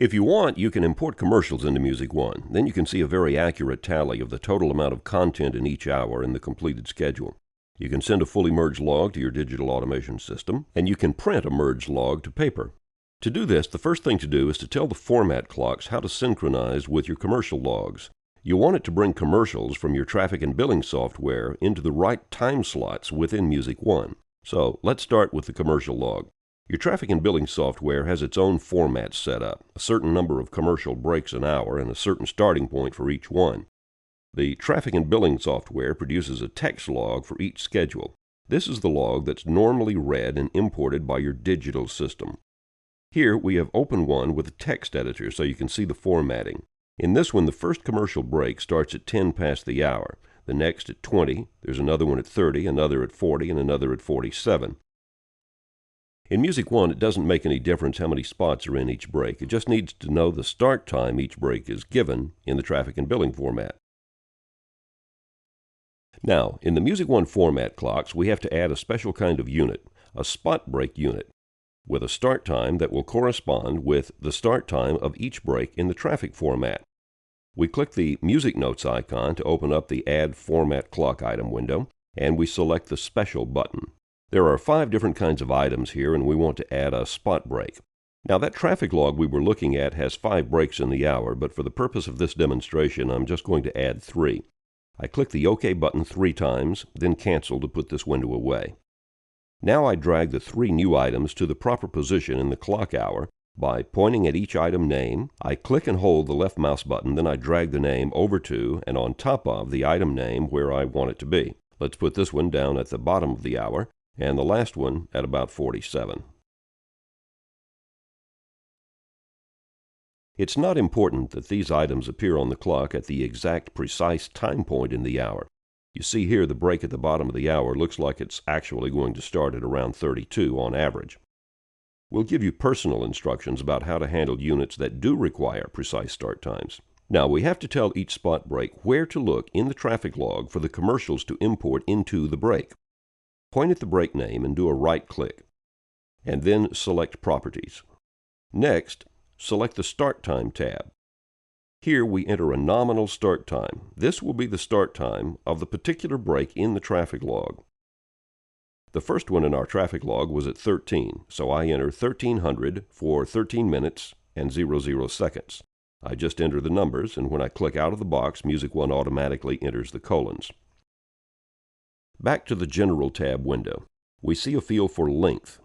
If you want, you can import commercials into Music One. Then you can see a very accurate tally of the total amount of content in each hour in the completed schedule. You can send a fully merged log to your digital automation system, and you can print a merged log to paper. To do this, the first thing to do is to tell the format clocks how to synchronize with your commercial logs. You want it to bring commercials from your traffic and billing software into the right time slots within Music One. So let's start with the commercial log. Your traffic and billing software has its own format set up, a certain number of commercial breaks an hour and a certain starting point for each one. The traffic and billing software produces a text log for each schedule. This is the log that's normally read and imported by your digital system. Here we have opened one with a text editor so you can see the formatting. In this one, the first commercial break starts at 10 past the hour, the next at 20, there's another one at 30, another at 40, and another at 47. In Music One, it doesn't make any difference how many spots are in each break. It just needs to know the start time each break is given in the traffic and billing format. Now, in the Music One format clocks, we have to add a special kind of unit, a spot break unit, with a start time that will correspond with the start time of each break in the traffic format. We click the Music Notes icon to open up the Add Format Clock item window, and we select the Special button. There are 5 different kinds of items here, and we want to add a spot break. Now, that traffic log we were looking at has 5 breaks in the hour, but for the purpose of this demonstration, I'm just going to add 3. I click the OK button 3 times, then cancel to put this window away. Now I drag the 3 new items to the proper position in the clock hour by pointing at each item name. I click and hold the left mouse button, then I drag the name over to and on top of the item name where I want it to be. Let's put this one down at the bottom of the hour, and the last one at about 47. It's not important that these items appear on the clock at the exact precise time point in the hour. You see here the break at the bottom of the hour looks like it's actually going to start at around 32 on average. We'll give you personal instructions about how to handle units that do require precise start times. Now, we have to tell each spot break where to look in the traffic log for the commercials to import into the break. Point at the break name and do a right click, and then select Properties. Next, select the Start Time tab. Here we enter a nominal start time. This will be the start time of the particular break in the traffic log. The first one in our traffic log was at 13, so I enter 1300 for 13 minutes and 00 seconds. I just enter the numbers, and when I click out of the box, Music One automatically enters the colons. Back to the General tab window. We see a field for length.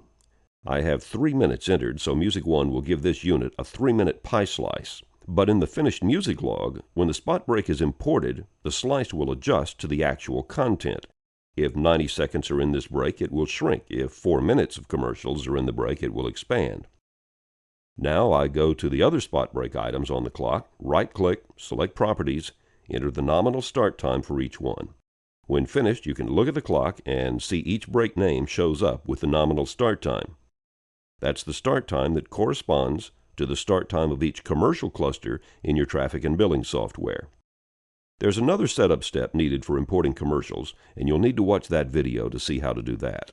I have 3 minutes entered, so Music One will give this unit a 3-minute pie slice. But in the finished music log, when the spot break is imported, the slice will adjust to the actual content. If 90 seconds are in this break, it will shrink. If 4 minutes of commercials are in the break, it will expand. Now I go to the other spot break items on the clock, right-click, select Properties, enter the nominal start time for each one. When finished, you can look at the clock and see each break name shows up with the nominal start time. That's the start time that corresponds to the start time of each commercial cluster in your traffic and billing software. There's another setup step needed for importing commercials, and you'll need to watch that video to see how to do that.